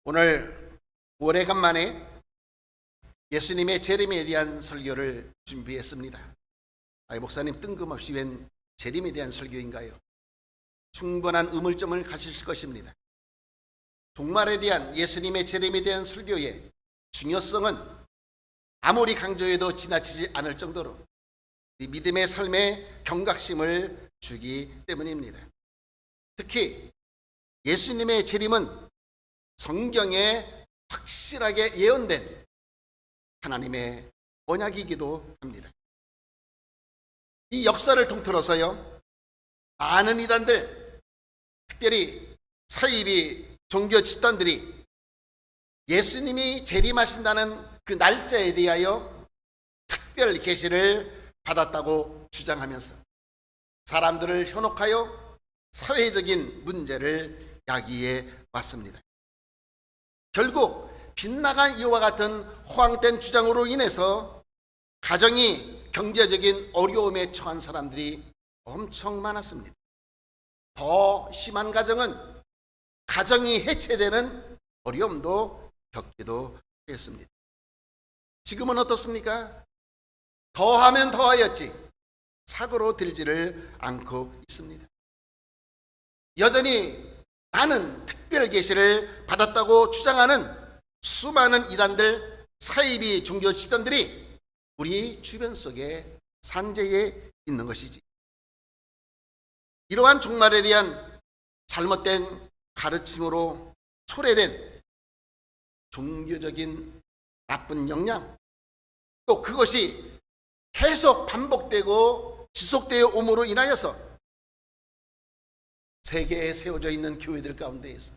오늘 오래간만에 예수님의 재림에 대한 설교를 준비했습니다. 목사님 뜬금없이 웬 재림에 대한 설교인가요? 충분한 의문점을 가지실 것입니다. 종말에 대한 예수님의 재림에 대한 설교의 중요성은 아무리 강조해도 지나치지 않을 정도로 믿음의 삶에 경각심을 주기 때문입니다. 특히 예수님의 재림은 성경에 확실하게 예언된 하나님의 언약이기도 합니다. 이 역사를 통틀어서요, 많은 이단들, 특별히 사이비 종교 집단들이 예수님이 재림하신다는 그 날짜에 대하여 특별 계시를 받았다고 주장하면서 사람들을 현혹하여 사회적인 문제를 야기해 왔습니다. 결국 빗나간 이와 같은 허황된 주장으로 인해서 가정이 경제적인 어려움에 처한 사람들이 엄청 많았습니다. 더 심한 가정은 가정이 해체되는 어려움도 겪기도 했습니다. 지금은 어떻습니까? 더하면 더하였지 사고로 들지를 않고 있습니다. 여전히 나는 특별 계시를 받았다고 주장하는 수많은 이단들, 사이비 종교 집단들이 우리 주변 속에 산재해 있는 것이지. 이러한 종말에 대한 잘못된 가르침으로 초래된 종교적인 나쁜 영향, 또 그것이 계속 반복되고 지속되어 옴으로 인하여서 세계에 세워져 있는 교회들 가운데에서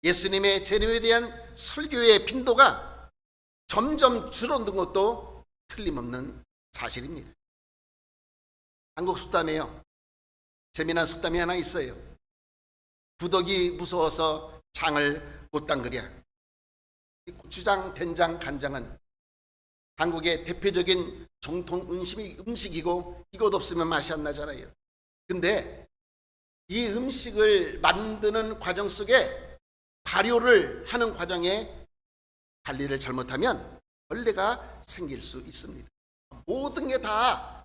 예수님의 재림에 대한 설교의 빈도가 점점 줄어든 것도 틀림없는 사실입니다. 한국 속담에요, 재미난 속담이 하나 있어요. 부덕이 무서워서 장을 못 담그랴. 고추장, 된장, 간장은 한국의 대표적인 정통 음식이고 이것 없으면 맛이 안 나잖아요. 근데 이 음식을 만드는 과정 속에 발효를 하는 과정에 관리를 잘못하면 벌레가 생길 수 있습니다. 모든 게 다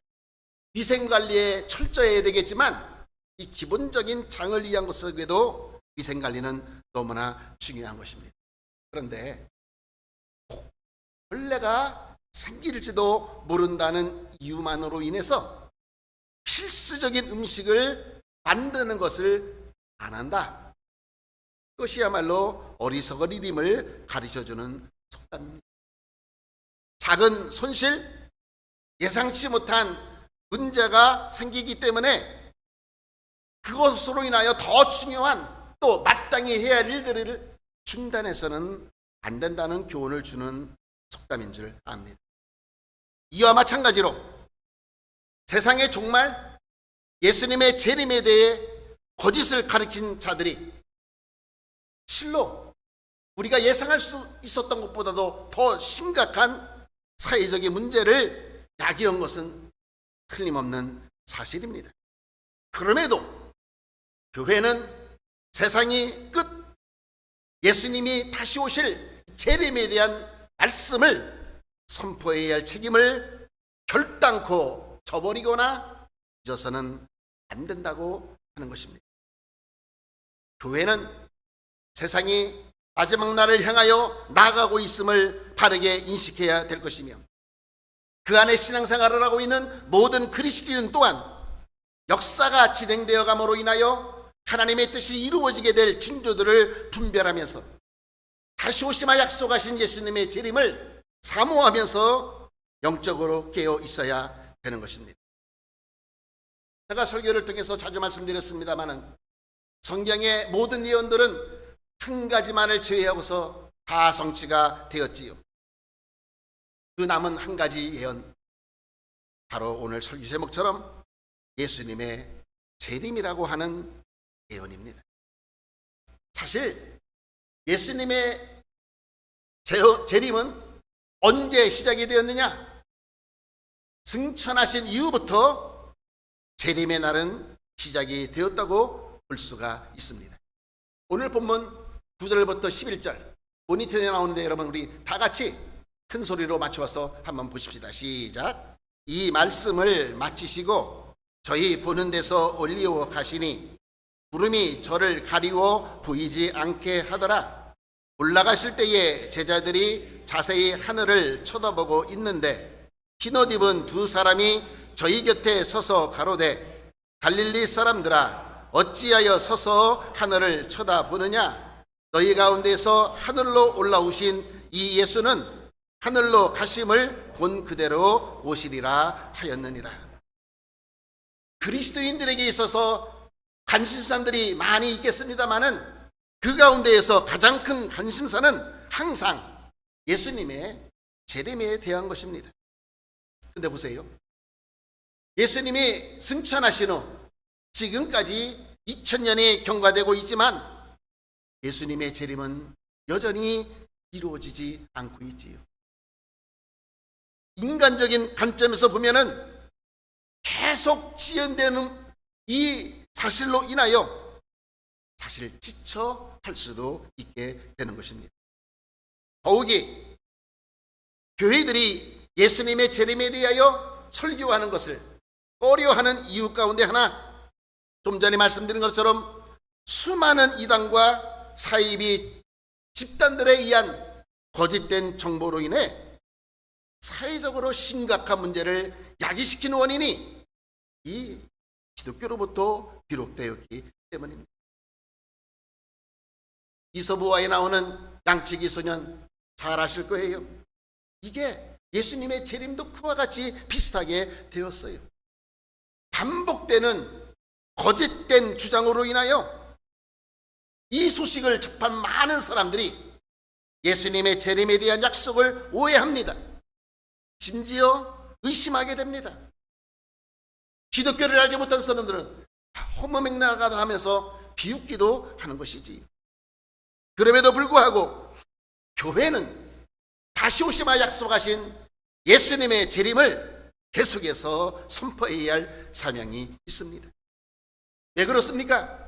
위생관리에 철저해야 되겠지만 이 기본적인 장을 위한 것 속에도 위생관리는 너무나 중요한 것입니다. 그런데 벌레가 생길지도 모른다는 이유만으로 인해서 필수적인 음식을 만드는 것을 안 한다. 그것이야말로 어리석어림을 가르쳐주는 속담입니다. 작은 손실, 예상치 못한 문제가 생기기 때문에 그것으로 인하여 더 중요한 또 마땅히 해야 할 일들을 중단해서는 안 된다는 교훈을 주는 속담인 줄 압니다. 이와 마찬가지로 세상의 종말, 예수님의 재림에 대해 거짓을 가르친 자들이 실로 우리가 예상할 수 있었던 것보다도 더 심각한 사회적인 문제를 야기한 것은 틀림없는 사실입니다. 그럼에도 교회는 세상이 끝, 예수님이 다시 오실 재림에 대한 말씀을 선포해야 할 책임을 결단코 저버리거나 잊어서는 안 된다고 하는 것입니다. 교회는 세상이 마지막 날을 향하여 나아가고 있음을 바르게 인식해야 될 것이며 그 안에 신앙생활을 하고 있는 모든 그리스도인 또한 역사가 진행되어 감으로 인하여 하나님의 뜻이 이루어지게 될 징조들을 분별하면서 다시 오시마 약속하신 예수님의 재림을 사모하면서 영적으로 깨어 있어야 되는 것입니다. 제가 설교를 통해서 자주 말씀드렸습니다마는 성경의 모든 예언들은 한 가지만을 제외하고서 다 성취가 되었지요. 그 남은 한 가지 예언, 바로 오늘 설교 제목처럼 예수님의 재림이라고 하는 예언입니다. 사실 예수님의 재림은 언제 시작이 되었느냐? 승천하신 이후부터 재림의 날은 시작이 되었다고 볼 수가 있습니다. 오늘 본문 9절부터 11절 모니터에 나오는데 여러분 우리 다 같이 큰 소리로 맞춰서 한번 보십시다. 시작. 이 말씀을 마치시고 저희 보는 데서 올리어 가시니 구름이 저를 가리워 보이지 않게 하더라. 올라가실 때에 제자들이 자세히 하늘을 쳐다보고 있는데 흰옷 입은 두 사람이 저희 곁에 서서 가로되 갈릴리 사람들아 어찌하여 서서 하늘을 쳐다보느냐. 너희 가운데서 하늘로 올라오신 이 예수는 하늘로 가심을 본 그대로 오시리라 하였느니라. 그리스도인들에게 있어서 관심사들이 많이 있겠습니다마는 그 가운데에서 가장 큰 관심사는 항상 예수님의 재림에 대한 것입니다. 근데 보세요. 예수님이 승천하신 후 지금까지 2000년이 경과되고 있지만 예수님의 재림은 여전히 이루어지지 않고 있지요. 인간적인 관점에서 보면은 계속 지연되는 이 사실로 인하여 사실 지쳐할 수도 있게 되는 것입니다. 더욱이 교회들이 예수님의 재림에 대하여 설교하는 것을 꺼려하는 이유 가운데 하나, 좀 전에 말씀드린 것처럼 수많은 이단과 사이비 집단들에 의한 거짓된 정보로 인해 사회적으로 심각한 문제를 야기시키는 원인이 이 기독교로부터 비롯되었기 때문입니다. 이서부화에 나오는 양치기 소년 잘 아실 거예요. 이게 예수님의 재림도 그와 같이 비슷하게 되었어요. 반복되는 거짓된 주장으로 인하여 이 소식을 접한 많은 사람들이 예수님의 재림에 대한 약속을 오해합니다. 심지어 의심하게 됩니다. 기독교를 알지 못한 사람들은 허무맹랑하다 하면서 비웃기도 하는 것이지. 그럼에도 불구하고 교회는 다시 오시마 약속하신 예수님의 재림을 계속해서 선포해야 할 사명이 있습니다. 왜 그렇습니까?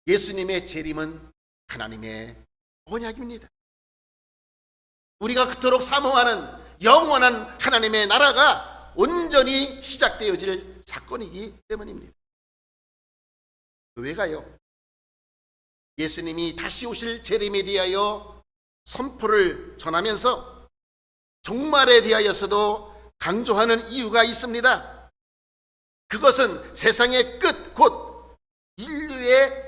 예수님의 재림은 하나님의 언약입니다. 우리가 그토록 사모하는 영원한 하나님의 나라가 온전히 시작되어질 사건이기 때문입니다. 교회가요, 예수님이 다시 오실 재림에 대하여 선포를 전하면서 종말에 대하여서도 강조하는 이유가 있습니다. 그것은 세상의 끝, 곧 인류의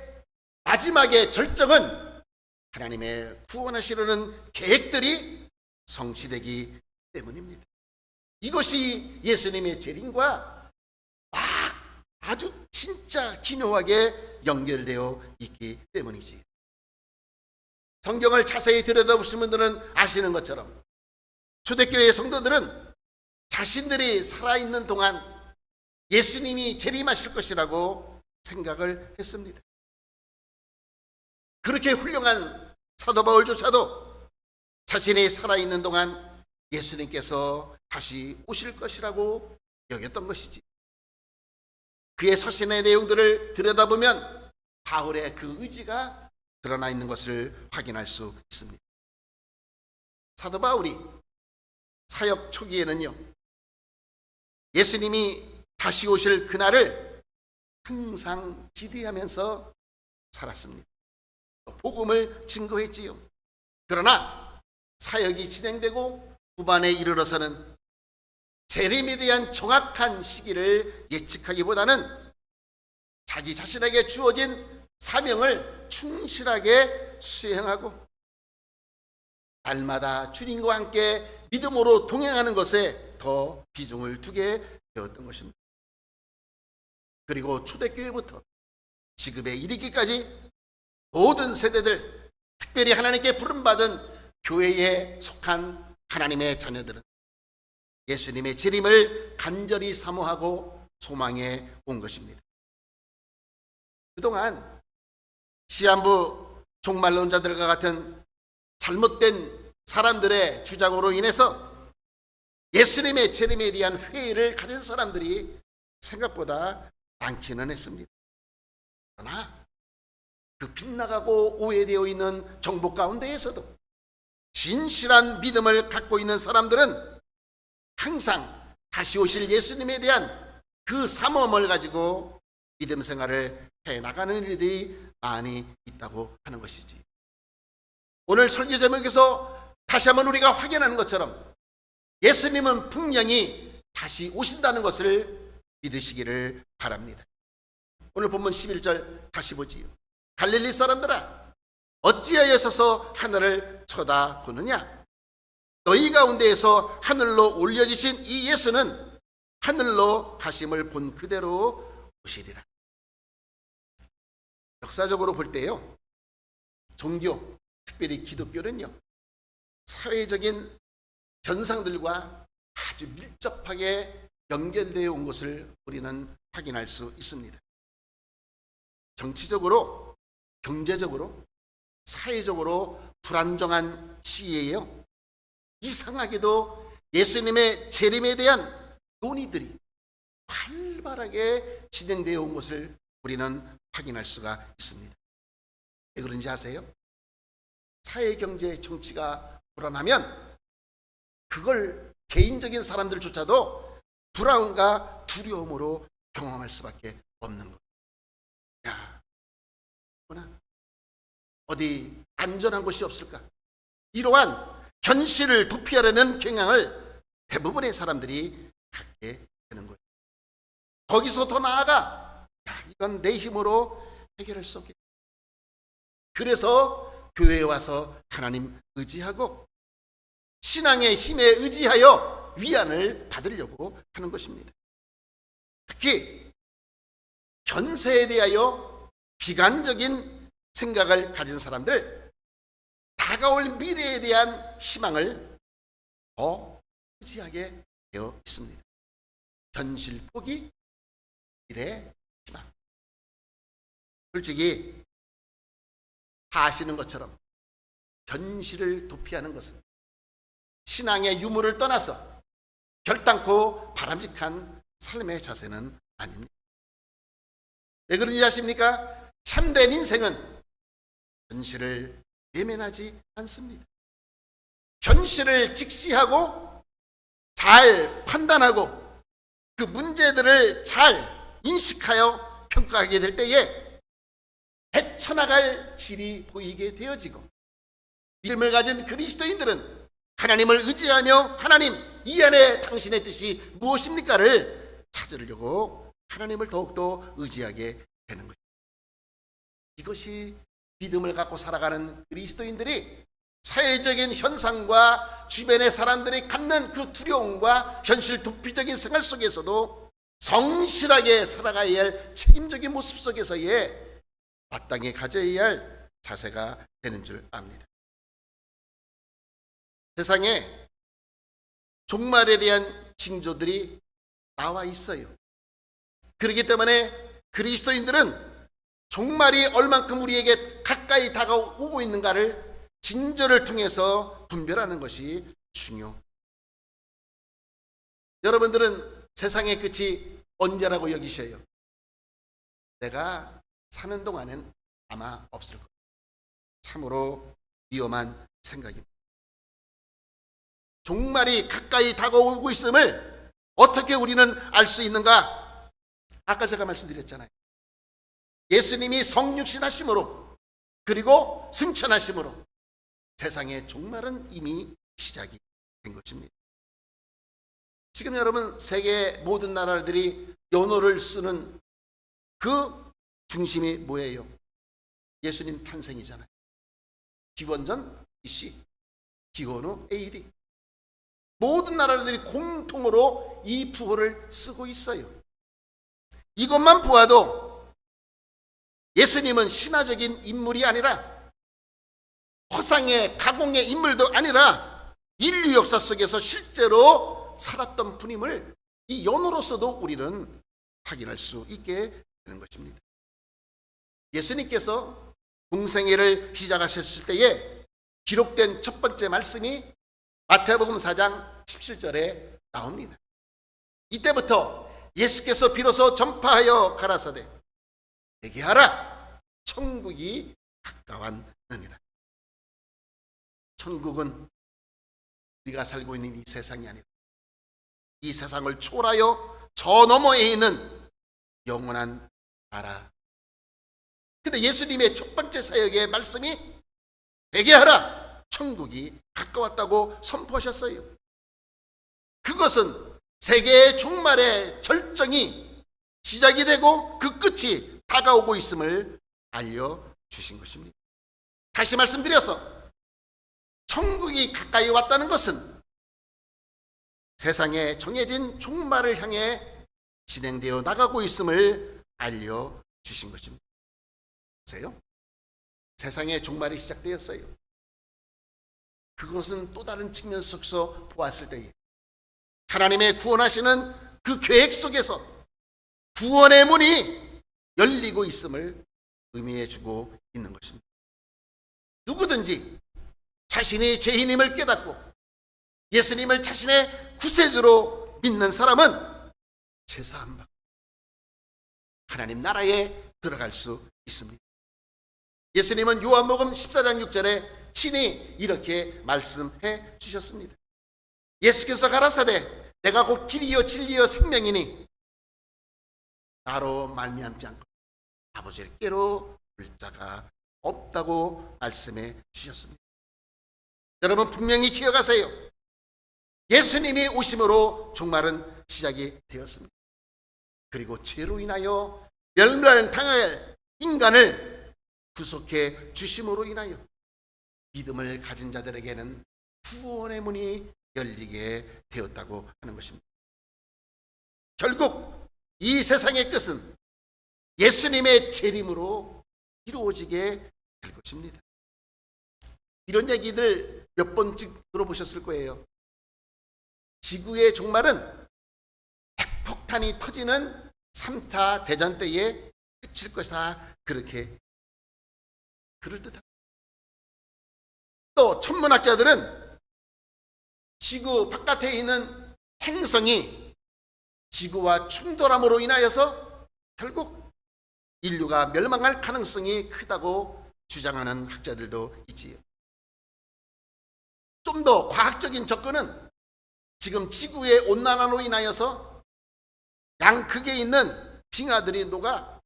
마지막의 절정은 하나님의 구원하시려는 계획들이 성취되기 때문입니다. 이것이 예수님의 재림과 아주 진짜 기묘하게 연결되어 있기 때문이지. 성경을 자세히 들여다보신 분들은 아시는 것처럼 초대교회 성도들은 자신들이 살아있는 동안 예수님이 재림하실 것이라고 생각을 했습니다. 그렇게 훌륭한 사도 바울조차도 자신이 살아있는 동안 예수님께서 다시 오실 것이라고 여겼던 것이지. 그의 서신의 내용들을 들여다보면 바울의 그 의지가 드러나 있는 것을 확인할 수 있습니다. 사도 바울이 사역 초기에는요, 예수님이 다시 오실 그날을 항상 기대하면서 살았습니다. 복음을 증거했지요. 그러나 사역이 진행되고 후반에 이르러서는 재림에 대한 정확한 시기를 예측하기보다는 자기 자신에게 주어진 사명을 충실하게 수행하고 날마다 주님과 함께 믿음으로 동행하는 것에 더 비중을 두게 되었던 것입니다. 그리고 초대교회부터 지금에 이르기까지 모든 세대들, 특별히 하나님께 부름받은 교회에 속한 하나님의 자녀들은 예수님의 재림을 간절히 사모하고 소망해 온 것입니다. 그동안 시한부 종말론자들과 같은 잘못된 사람들의 주장으로 인해서 예수님의 재림에 대한 회의를 가진 사람들이 생각보다 많기는 했습니다. 그러나 그 빗나가고 오해되어 있는 정보 가운데에서도 진실한 믿음을 갖고 있는 사람들은 항상 다시 오실 예수님에 대한 그 사모함을 가지고 믿음 생활을 해나가는 일들이 많이 있다고 하는 것이지. 오늘 설교 제목에서 다시 한번 우리가 확인하는 것처럼 예수님은 분명히 다시 오신다는 것을 믿으시기를 바랍니다. 오늘 본문 11절 다시 보지요. 갈릴리 사람들아, 어찌하여 서서 하늘을 쳐다보느냐? 너희 가운데에서 하늘로 올려지신 이 예수는 하늘로 가심을 본 그대로 오시리라. 역사적으로 볼 때요, 종교, 특별히 기독교는요, 사회적인 현상들과 아주 밀접하게 연결되어 온 것을 우리는 확인할 수 있습니다. 정치적으로, 경제적으로, 사회적으로 불안정한 시기에요, 이상하게도 예수님의 재림에 대한 논의들이 활발하게 진행되어 온 것을 우리는 확인할 수가 있습니다. 왜 그런지 아세요? 사회, 경제, 정치가 불안하면 그걸 개인적인 사람들조차도 불안과 두려움으로 경험할 수밖에 없는 것. 야, 어디 안전한 곳이 없을까? 이러한 현실을 도피하려는 경향을 대부분의 사람들이 갖게 되는 거예요. 거기서 더 나아가, 이건 내 힘으로 해결할 수 없겠다. 그래서 교회에 와서 하나님 의지하고 신앙의 힘에 의지하여 위안을 받으려고 하는 것입니다. 특히 현세에 대하여 비관적인 생각을 가진 사람들, 다가올 미래에 대한 희망을 더 의지하게 되어 있습니다. 현실 포기, 미래 희망. 솔직히 다 아시는 것처럼 현실을 도피하는 것은 신앙의 유무를 떠나서 결단코 바람직한 삶의 자세는 아닙니다. 왜 그런지 아십니까? 참된 인생은 현실을 외면하지 않습니다. 현실을 직시하고 잘 판단하고 그 문제들을 잘 인식하여 평가하게 될 때에 헤쳐나갈 길이 보이게 되어지고, 믿음을 가진 그리스도인들은 하나님을 의지하며 하나님, 이 안에 당신의 뜻이 무엇입니까를 찾으려고 하나님을 더욱더 의지하게 되는 것입니다. 이것이 믿음을 갖고 살아가는 그리스도인들이 사회적인 현상과 주변의 사람들이 갖는 그 두려움과 현실 도피적인 생활 속에서도 성실하게 살아가야 할 책임적인 모습 속에서의 마땅히 가져야 할 자세가 되는 줄 압니다. 세상에 종말에 대한 징조들이 나와 있어요. 그렇기 때문에 그리스도인들은 종말이 얼만큼 우리에게 가까이 다가오고 있는가를 진저를 통해서 분별하는 것이 중요해요. 여러분들은 세상의 끝이 언제라고 여기셔요? 내가 사는 동안엔 아마 없을 거예요. 참으로 위험한 생각입니다. 종말이 가까이 다가오고 있음을 어떻게 우리는 알 수 있는가? 아까 제가 말씀드렸잖아요. 예수님이 성육신하심으로 그리고 승천하심으로 세상의 종말은 이미 시작이 된 것입니다. 지금 여러분, 세계 모든 나라들이 연호를 쓰는 그 중심이 뭐예요? 예수님 탄생이잖아요. 기원전 BC, 기원후 AD. 모든 나라들이 공통으로 이 부호를 쓰고 있어요. 이것만 보아도 예수님은 신화적인 인물이 아니라 허상의 가공의 인물도 아니라 인류 역사 속에서 실제로 살았던 분임을 이 연호로서도 우리는 확인할 수 있게 되는 것입니다. 예수님께서 공생애를 시작하셨을 때에 기록된 첫 번째 말씀이 마태복음 4장 17절에 나옵니다. 이때부터 예수께서 비로소 전파하여 가라사대 회개하라, 천국이 가까웠느니라. 천국은 우리가 살고 있는 이 세상이 아니라 이 세상을 초월하여 저 너머에 있는 영원한 나라. 근데 예수님의 첫 번째 사역의 말씀이 회개하라, 천국이 가까웠다고 선포하셨어요. 그것은 세계의 종말의 절정이 시작이 되고 그 끝이 다가오고 있음을 알려주신 것입니다. 다시 말씀드려서 천국이 가까이 왔다는 것은 세상에 정해진 종말을 향해 진행되어 나가고 있음을 알려주신 것입니다. 보세요. 세상의 종말이 시작되었어요. 그것은 또 다른 측면 속에서 보았을 때에 하나님의 구원하시는 그 계획 속에서 구원의 문이 열리고 있음을 의미해 주고 있는 것입니다. 누구든지 자신이 죄인임을 깨닫고 예수님을 자신의 구세주로 믿는 사람은 제사함 받고 하나님 나라에 들어갈 수 있습니다. 예수님은 요한복음 14장 6절에 친히 이렇게 말씀해 주셨습니다. 예수께서 가라사대 내가 곧 길이요 진리요 생명이니 나로 말미암지 않고 아버지께로 올 자가 없다고 말씀해 주셨습니다. 여러분 분명히 기억하세요. 예수님이 오심으로 종말은 시작이 되었습니다. 그리고 죄로 인하여 멸망당할 인간을 구속해 주심으로 인하여 믿음을 가진 자들에게는 구원의 문이 열리게 되었다고 하는 것입니다. 결국 이 세상의 끝은 예수님의 재림으로 이루어지게 될 것입니다. 이런 얘기들 몇 번쯤 들어보셨을 거예요. 지구의 종말은 핵폭탄이 터지는 3차 대전 때에 끝일 것이다. 그렇게 그럴듯합니다. 또 천문학자들은 지구 바깥에 있는 행성이 지구와 충돌함으로 인하여서 결국 인류가 멸망할 가능성이 크다고 주장하는 학자들도 있지요. 좀 더 과학적인 접근은 지금 지구의 온난화로 인하여서 양극에 있는 빙하들이 녹아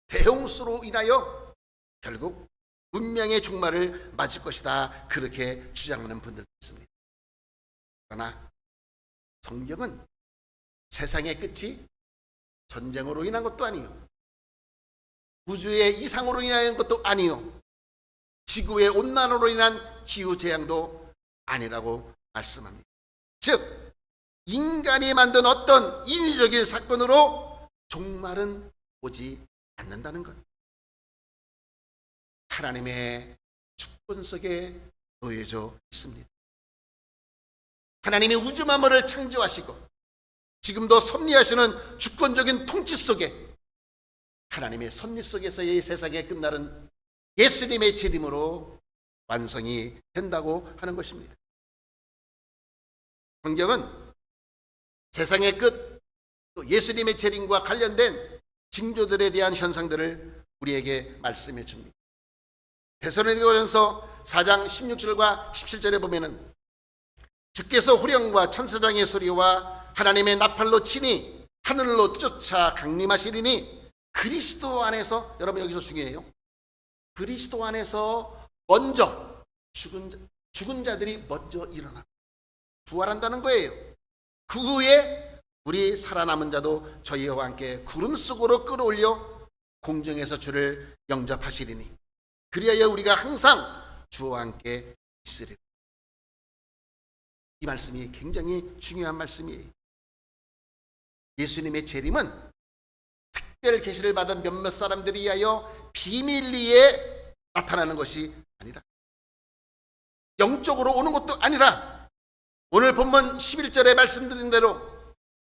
대홍수로 인하여 결국 문명의 종말을 맞을 것이다. 그렇게 주장하는 분들도 있습니다. 그러나 성경은 세상의 끝이 전쟁으로 인한 것도 아니요, 우주의 이상으로 인한 것도 아니요, 지구의 온난화로 인한 기후재앙도 아니라고 말씀합니다. 즉 인간이 만든 어떤 인위적인 사건으로 종말은 오지 않는다는 것, 하나님의 주권 속에 놓여져 있습니다. 하나님이 우주 만물을 창조하시고 지금도 섭리하시는 주권적인 통치 속에 하나님의 섭리 속에서의 세상의 끝날은 예수님의 재림으로 완성이 된다고 하는 것입니다. 성경은 세상의 끝, 또 예수님의 재림과 관련된 징조들에 대한 현상들을 우리에게 말씀해 줍니다. 데살로니가전서 4장 16절과 17절에 보면은 주께서 호령과 천사장의 소리와 하나님의 나팔로 치니 하늘로 쫓아 강림하시리니 그리스도 안에서, 여러분 여기서 중요해요, 그리스도 안에서 먼저 죽은 자들이 먼저 일어나 부활한다는 거예요. 그 후에 우리 살아남은 자도 저희와 함께 구름 속으로 끌어올려 공중에서 주를 영접하시리니 그리하여 우리가 항상 주와 함께 있으리라. 이 말씀이 굉장히 중요한 말씀이에요. 예수님의 재림은 특별 계시를 받은 몇몇 사람들이 위하여 비밀리에 나타나는 것이 아니라, 영적으로 오는 것도 아니라, 오늘 본문 11절에 말씀드린 대로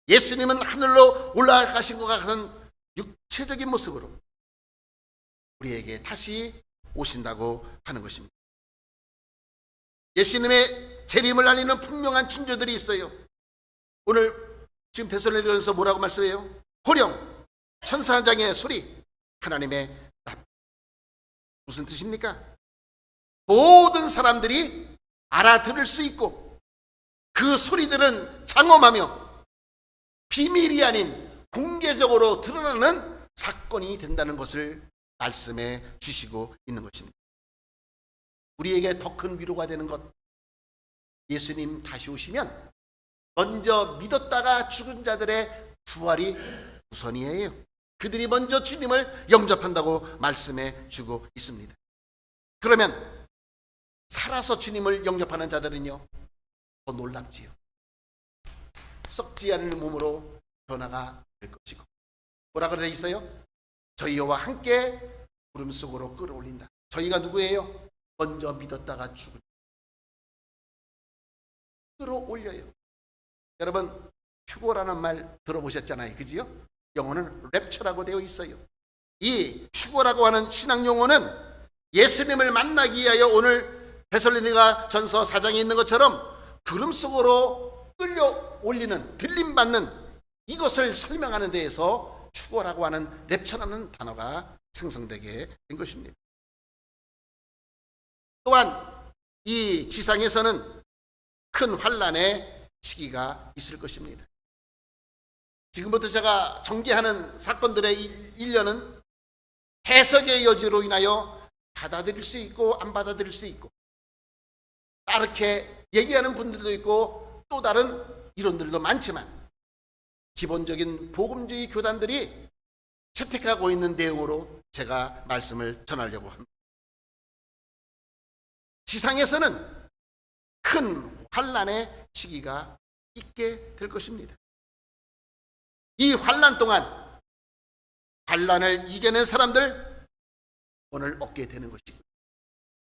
예수님은 하늘로 올라가신 것 같은 육체적인 모습으로 우리에게 다시 오신다고 하는 것입니다. 예수님의 재림을 알리는 분명한 징조들이 있어요. 오늘 지금 데살로니가전서 뭐라고 말씀해요? 호령, 천사장의 소리, 하나님의 납. 무슨 뜻입니까? 모든 사람들이 알아들을 수 있고 그 소리들은 장엄하며 비밀이 아닌 공개적으로 드러나는 사건이 된다는 것을 말씀해 주시고 있는 것입니다. 우리에게 더 큰 위로가 되는 것, 예수님 다시 오시면 먼저 믿었다가 죽은 자들의 부활이 우선이에요. 그들이 먼저 주님을 영접한다고 말씀해 주고 있습니다. 그러면 살아서 주님을 영접하는 자들은요, 더 놀랍지요. 썩지 않을 몸으로 변화가 될 것이고, 뭐라 그래 있어요? 저희와 함께 구름 속으로 끌어올린다. 저희가 누구예요? 먼저 믿었다가 죽은 끌어올려요. 여러분, 휴거라는 말 들어보셨잖아요, 그지요? 영어는 랩처라고 되어 있어요. 이 휴거라고 하는 신학 용어는 예수님을 만나기 위하여 오늘 데살로니가 전서 4장에 있는 것처럼 구름 속으로 끌려올리는, 들림받는 이것을 설명하는 데에서 휴거라고 하는 랩처라는 단어가 생성되게 된 것입니다. 또한 이 지상에서는 큰 환난의 시기가 있을 것입니다. 지금부터 제가 전개하는 사건들의 일련은 해석의 여지로 인하여 받아들일 수 있고 안 받아들일 수 있고, 다르게 얘기하는 분들도 있고 또 다른 이론들도 많지만, 기본적인 복음주의 교단들이 채택하고 있는 내용으로 제가 말씀을 전하려고 합니다. 지상에서는 큰 환난의 시기가 있게 될 것입니다. 이 환난 동안 환난을 이겨낸 사람들 오늘 얻게 되는 것이고,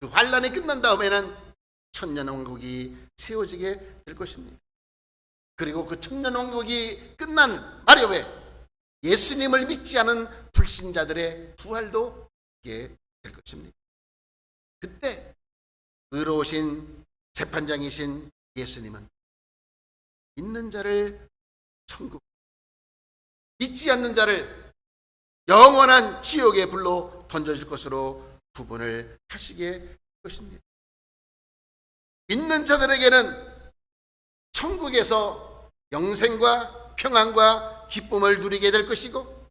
그 환난이 끝난 다음에는 천년왕국이 세워지게 될 것입니다. 그리고 그 천년왕국이 끝난 마렵에 예수님을 믿지 않은 불신자들의 부활도 있게 될 것입니다. 그때 의로우신 재판장이신 예수님은 믿는 자를 천국, 믿지 않는 자를 영원한 지옥의 불로 던져질 것으로 구분을 하시게 될 것입니다. 믿는 자들에게는 천국에서 영생과 평안과 기쁨을 누리게 될 것이고,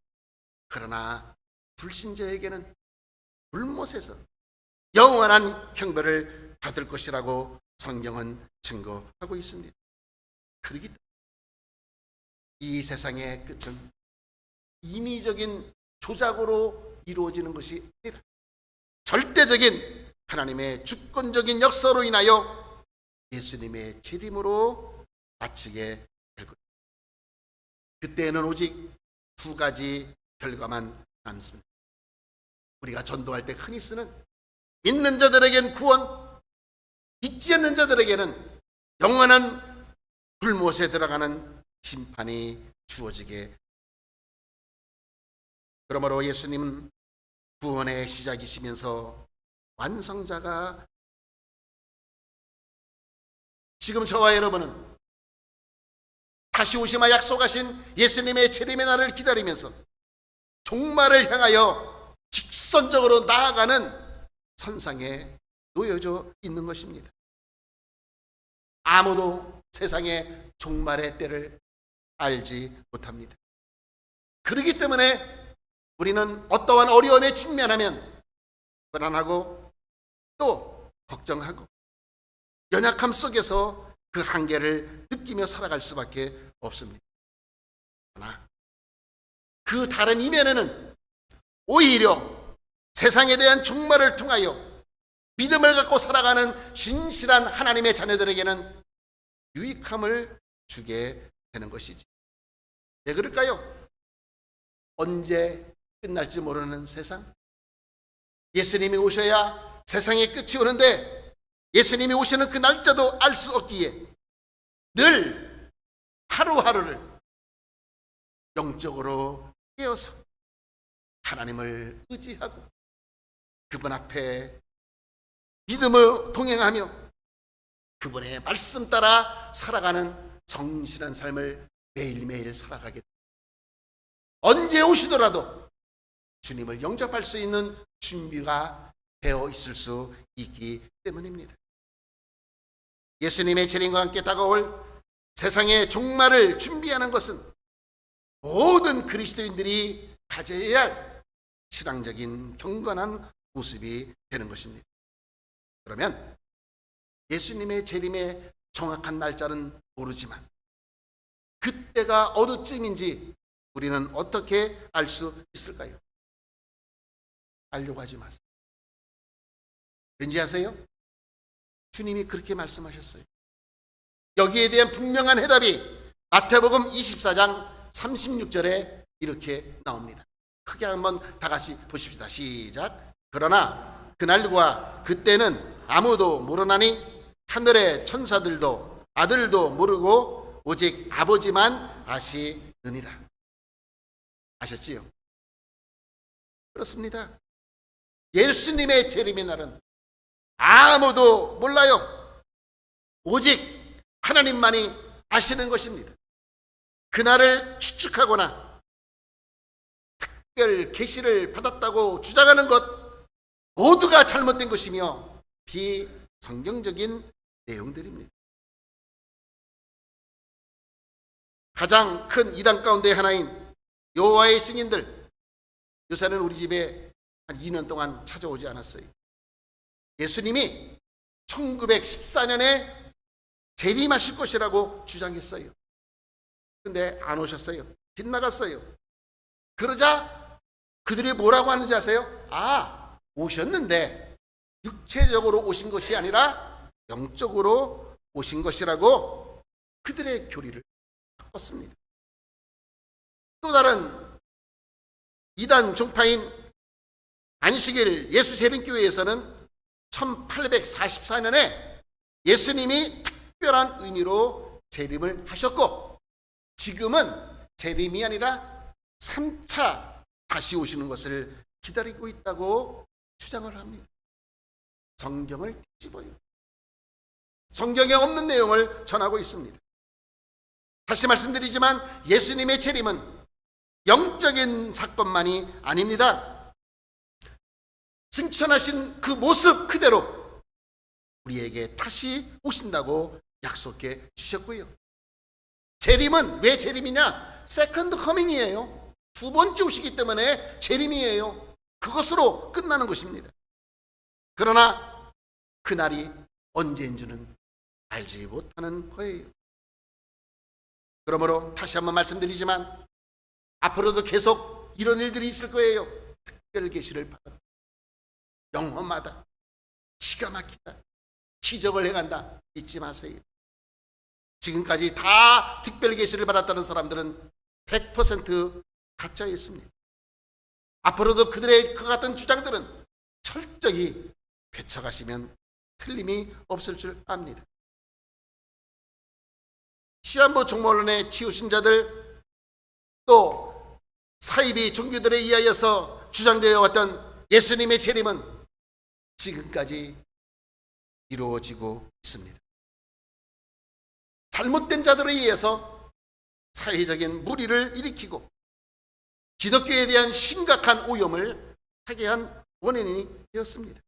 그러나 불신자에게는 불못에서 영원한 형벌을 받을 것이라고 성경은 증거하고 있습니다. 그렇기 때문에 이 세상의 끝은 인위적인 조작으로 이루어지는 것이 아니라 절대적인 하나님의 주권적인 역사로 인하여 예수님의 재림으로 마치게 될 것입니다. 그때에는 오직 두 가지 결과만 남습니다. 우리가 전도할 때 흔히 쓰는 믿는 자들에게는 구원, 믿지 않는 자들에게는 영원한 불못에 들어가는 심판이 주어지게. 그러므로 예수님은 구원의 시작이시면서 완성자가, 지금 저와 여러분은 다시 오시마 약속하신 예수님의 재림의 날을 기다리면서 종말을 향하여 직선적으로 나아가는 선상에 놓여져 있는 것입니다. 아무도 세상의 종말의 때를 알지 못합니다. 그렇기 때문에 우리는 어떠한 어려움에 직면하면 불안하고 또 걱정하고 연약함 속에서 그 한계를 느끼며 살아갈 수밖에 없습니다. 그러나 그 다른 이면에는 오히려 세상에 대한 종말을 통하여 믿음을 갖고 살아가는 신실한 하나님의 자녀들에게는 유익함을 주게 되는 것이지. 왜 그럴까요? 언제 끝날지 모르는 세상, 예수님이 오셔야 세상의 끝이 오는데 예수님이 오시는 그 날짜도 알 수 없기에 늘 하루하루를 영적으로 깨어서 하나님을 의지하고 그분 앞에 믿음을 동행하며 그분의 말씀 따라 살아가는 성실한 삶을 매일매일 살아가게 됩니다. 언제 오시더라도 주님을 영접할 수 있는 준비가 되어 있을 수 있기 때문입니다. 예수님의 재림과 함께 다가올 세상의 종말을 준비하는 것은 모든 그리스도인들이 가져야 할 신앙적인 경건한 모습이 되는 것입니다. 그러면 예수님의 재림의 정확한 날짜는 모르지만 그때가 어느쯤인지 우리는 어떻게 알 수 있을까요? 알려고 하지 마세요. 왠지 아세요? 주님이 그렇게 말씀하셨어요. 여기에 대한 분명한 해답이 마태복음 24장 36절에 이렇게 나옵니다. 크게 한번 다 같이 보십시다. 시작. 그러나 그날과 그때는 아무도 모르나니 하늘의 천사들도 아들도 모르고 오직 아버지만 아시느니라. 아셨지요? 그렇습니다. 예수님의 재림의 날은 아무도 몰라요. 오직 하나님만이 아시는 것입니다. 그날을 추측하거나 특별 계시를 받았다고 주장하는 것 모두가 잘못된 것이며 비성경적인 내용들입니다. 가장 큰 이단 가운데 하나인 여호와의 증인들, 요새는 우리 집에 한 2년 동안 찾아오지 않았어요. 예수님이 1914년에 재림하실 것이라고 주장했어요. 근데 안 오셨어요. 빗나갔어요. 그러자 그들이 뭐라고 하는지 아세요? 아, 오셨는데 육체적으로 오신 것이 아니라 영적으로 오신 것이라고 그들의 교리를 바꿨습니다. 또 다른 이단 종파인 안식일 예수재림교회에서는 1844년에 예수님이 특별한 의미로 재림을 하셨고 지금은 재림이 아니라 3차 다시 오시는 것을 기다리고 있다고 주장을 합니다. 성경을 뒤집어요. 성경에 없는 내용을 전하고 있습니다. 다시 말씀드리지만 예수님의 재림은 영적인 사건만이 아닙니다. 승천하신 그 모습 그대로 우리에게 다시 오신다고 약속해 주셨고요. 재림은 왜 재림이냐? 세컨드 커밍이에요. 두 번째 오시기 때문에 재림이에요. 그것으로 끝나는 것입니다. 그러나 그날이 언제인지는 알지 못하는 거예요. 그러므로 다시 한번 말씀드리지만 앞으로도 계속 이런 일들이 있을 거예요. 특별 계시를 받아 영혼마다 기가 막히다, 기적을 행한다 잊지 마세요. 지금까지 다 특별 계시를 받았다는 사람들은 100% 가짜였습니다. 앞으로도 그들의 그 같은 주장들은 철저히 배척하시면 틀림이 없을 줄 압니다. 시한부 종말론에 치우신 자들, 또 사이비 종교들에 의하여서 주장되어 왔던 예수님의 재림은 지금까지 이루어지고 있습니다. 잘못된 자들에 의해서 사회적인 무리를 일으키고 기독교에 대한 심각한 오염을 하게 한 원인이 되었습니다.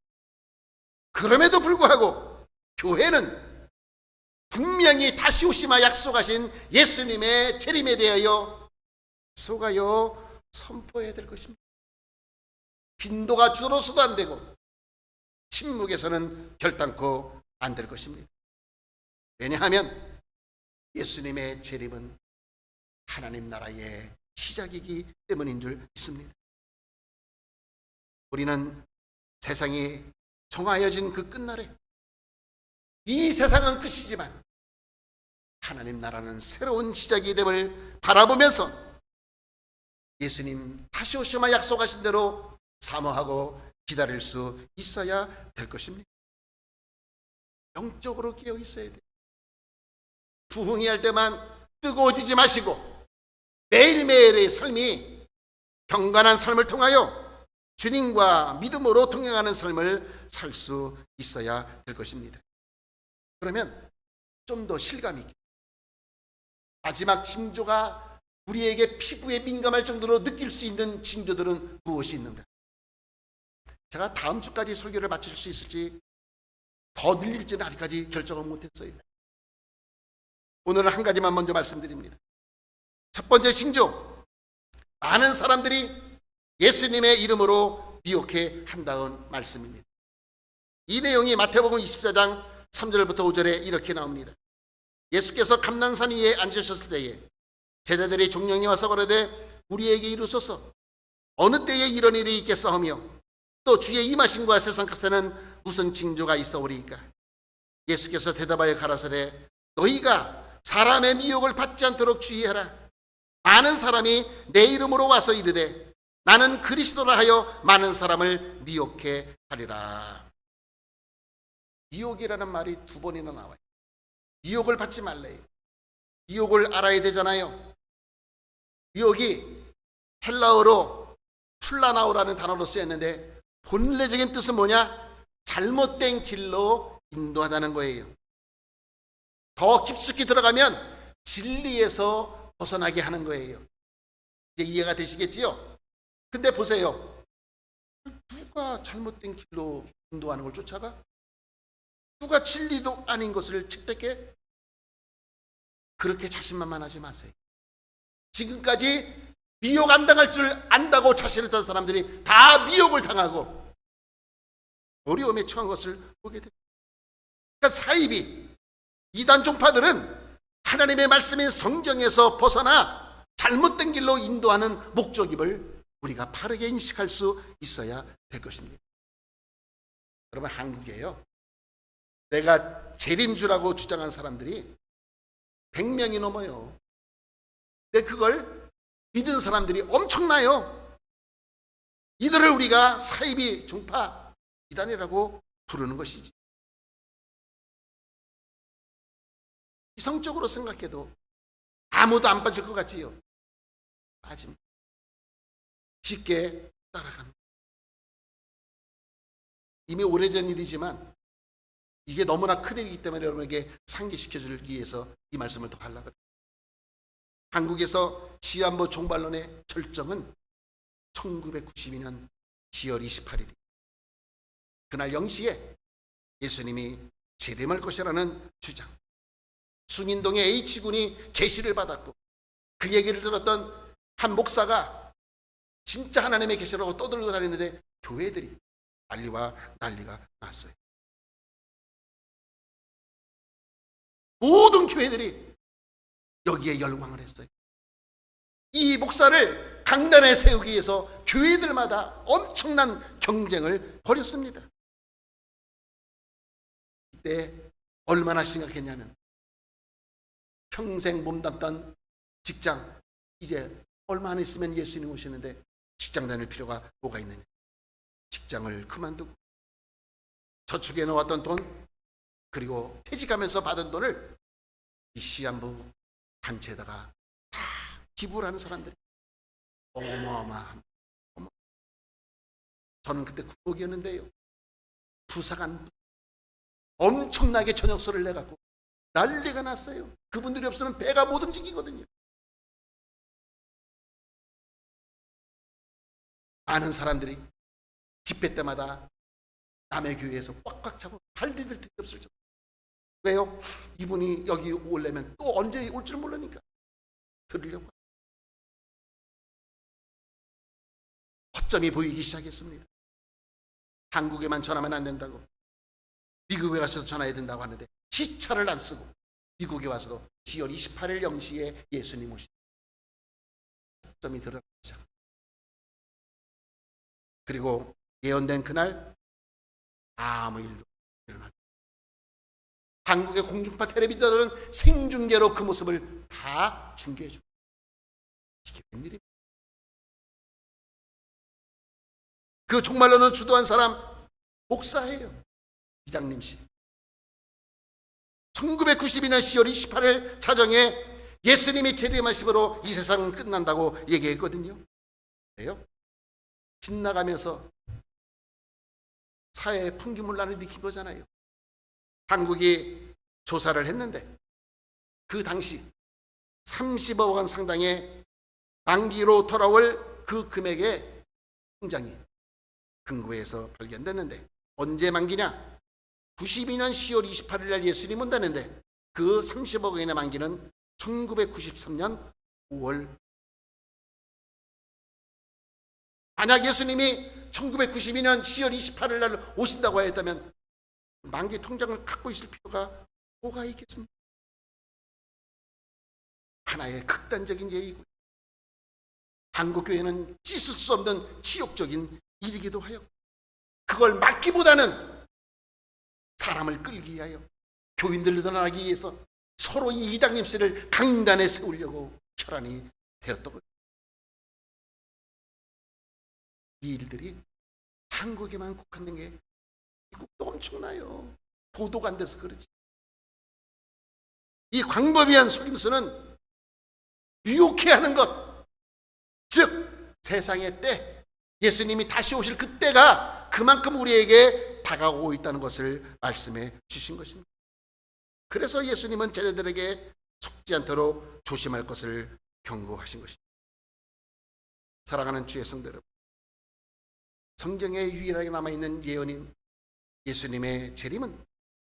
그럼에도 불구하고 교회는 분명히 다시 오시마 약속하신 예수님의 재림에 대하여 속하여 선포해야 될 것입니다. 빈도가 줄어서도 안 되고 침묵에서는 결단코 안 될 것입니다. 왜냐하면 예수님의 재림은 하나님 나라의 시작이기 때문인 줄 믿습니다. 우리는 세상이 정하여진 그 끝날에 이 세상은 끝이지만 하나님 나라는 새로운 시작이 됨을 바라보면서 예수님 다시 오시마 약속하신 대로 사모하고 기다릴 수 있어야 될 것입니다. 영적으로 깨어 있어야 돼요. 부흥이 할 때만 뜨거워지지 마시고 매일매일의 삶이 경건한 삶을 통하여 주님과 믿음으로 동행하는 삶을 살 수 있어야 될 것입니다. 그러면 좀 더 실감 있게 마지막 징조가 우리에게 피부에 민감할 정도로 느낄 수 있는 징조들은 무엇이 있는가? 제가 다음 주까지 설교를 마칠 수 있을지 더 늘릴지는 아직까지 결정을 못했어요. 오늘은 한 가지만 먼저 말씀드립니다. 첫 번째 징조, 많은 사람들이 예수님의 이름으로 미혹해 한다는 말씀입니다. 이 내용이 마태복음 24장 3절부터 5절에 이렇게 나옵니다. 예수께서 감난산 위에 앉으셨을 때에 제자들이 종령이 와서 거르되 우리에게 이루소서 어느 때에 이런 일이 있겠사오며 또 주의 임하심과 세상 끝에는 무슨 징조가 있어오리이까. 예수께서 대답하여 가라사대 너희가 사람의 미혹을 받지 않도록 주의하라. 많은 사람이 내 이름으로 와서 이르되 나는 그리스도라 하여 많은 사람을 미혹해 하리라. 미혹이라는 말이 두 번이나 나와요. 미혹을 받지 말래요. 미혹을 알아야 되잖아요. 미혹이 헬라어로 플라나오라는 단어로 쓰였는데 본래적인 뜻은 뭐냐? 잘못된 길로 인도하다는 거예요. 더 깊숙이 들어가면 진리에서 벗어나게 하는 거예요. 이제 이해가 되시겠지요? 근데 보세요. 누가 잘못된 길로 인도하는 걸 쫓아가? 누가 진리도 아닌 것을 칙득해? 그렇게 자신만만하지 마세요. 지금까지 미혹 안 당할 줄 안다고 자신했던 사람들이 다 미혹을 당하고 어려움에 처한 것을 보게 됩니다. 그러니까 사이비, 이단 종파들은 하나님의 말씀인 성경에서 벗어나 잘못된 길로 인도하는 목적임을 우리가 바르게 인식할 수 있어야 될 것입니다. 여러분, 한국에요, 내가 재림주라고 주장한 사람들이 100명이 넘어요. 근데 그걸 믿은 사람들이 엄청나요. 이들을 우리가 사이비 종파 이단이라고 부르는 것이지. 이성적으로 생각해도 아무도 안 빠질 것 같지요? 빠집니다. 쉽게 따라갑니다. 이미 오래전 일이지만 이게 너무나 큰 일이기 때문에 여러분에게 상기시켜주기 위해서 이 말씀을 더 하려고 합니다. 한국에서 시한부 종말론의 절정은 1992년 10월 28일 그날 0시에 예수님이 재림할 것이라는 주장, 숭인동의 H군이 계시를 받았고 그 얘기를 들었던 한 목사가 진짜 하나님의 계시라고 떠들고 다니는데 교회들이 난리가 났어요. 모든 교회들이 여기에 열광을 했어요. 이 목사를 강단에 세우기 위해서 교회들마다 엄청난 경쟁을 벌였습니다. 이때 얼마나 심각했냐면 평생 몸담던 직장, 이제 얼마 안 있으면 예수님 오시는데 직장 다닐 필요가 뭐가 있느냐. 직장을 그만두고 저축해 놓았던 돈, 그리고 퇴직하면서 받은 돈을 이 시한부 단체에다가 다 기부를 하는 사람들이 어마어마합니다. 저는 그때 국목이었는데요, 부사관 엄청나게 저녁소를 내갖고 난리가 났어요. 그분들이 없으면 배가 못 움직이거든요. 많은 사람들이 집회 때마다 남의 교회에서 꽉꽉 차고 발 디딜 틈이 없을 정도. 왜요? 이분이 여기 오려면 또 언제 올 줄 모르니까 들으려고. 허점이 보이기 시작했습니다. 한국에만 전하면 안 된다고, 미국에 가서도 전화해야 된다고 하는데 시차를 안 쓰고 미국에 와서도 10월 28일 0시에 예수님 오시고 허점이 드러나기 시작합니다. 그리고 예언된 그날 아무 일도 일어납니다. 한국의 공중파 텔레비전들은 생중계로 그 모습을 다 중계해 줍니다. 이게 웬일입니까? 그 종말론을 주도한 사람 목사예요. 이장님 씨. 1992년 10월 28일 자정에 예수님이 재림하심으로 이 세상은 끝난다고 얘기했거든요. 그래요? 빗나가면서 사회에 풍기문란을 일으킨 거잖아요. 한국이 조사를 했는데 그 당시 30억 원 상당의 만기로 돌아올 그 금액의 통장이 근거에서 발견됐는데 언제 만기냐? 92년 10월 28일 날 예수님 온다는데 그 30억 원의 만기는 1993년 5월. 만약 예수님이 1992년 10월 28일 날 오신다고 했다면 만기 통장을 갖고 있을 필요가 뭐가 있겠습니까? 하나의 극단적인 예이고 한국교회는 씻을 수 없는 치욕적인 일이기도 하여 그걸 막기보다는 사람을 끌기 위하여 교인들 늘어나기 위해서 서로 이 이장님씨를 강단에 세우려고 혈안이 되었던 이 일들이 한국에만 국한된 게 미국도 엄청나요. 보도가 안 돼서 그렇지. 이 광범위한 속임수는 유혹해 하는 것, 즉 세상의 때, 예수님이 다시 오실 그때가 그만큼 우리에게 다가오고 있다는 것을 말씀해 주신 것입니다. 그래서 예수님은 제자들에게 속지 않도록 조심할 것을 경고하신 것입니다. 사랑하는 주의 성도 여러분, 성경에 유일하게 남아있는 예언인 예수님의 재림은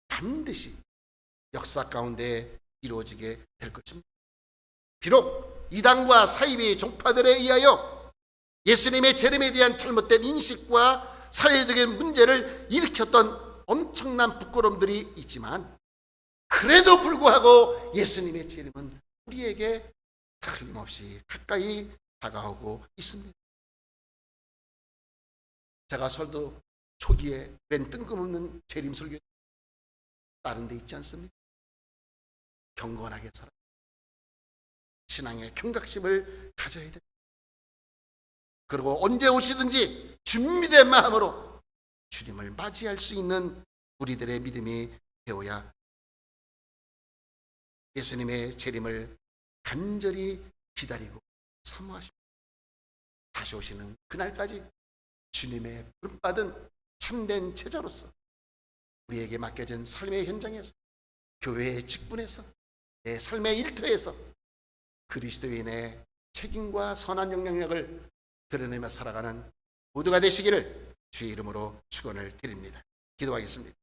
반드시 역사 가운데 이루어지게 될 것입니다. 비록 이단과 사이비 종파들에 의하여 예수님의 재림에 대한 잘못된 인식과 사회적인 문제를 일으켰던 엄청난 부끄러움들이 있지만 그래도 불구하고 예수님의 재림은 우리에게 틀림없이 가까이 다가오고 있습니다. 제가 설도 초기에 웬 뜬금없는 재림 설교 다른 데 있지 않습니까? 경건하게 살아 신앙의 경각심을 가져야 됩니다. 그리고 언제 오시든지 준비된 마음으로 주님을 맞이할 수 있는 우리들의 믿음이 되어야 예수님의 재림을 간절히 기다리고 사모하십니다. 다시 오시는 그날까지 주님의 부름받은 참된 제자로서 우리에게 맡겨진 삶의 현장에서, 교회의 직분에서, 내 삶의 일터에서 그리스도인의 책임과 선한 영향력을 드러내며 살아가는 모두가 되시기를 주의 이름으로 축원을 드립니다. 기도하겠습니다.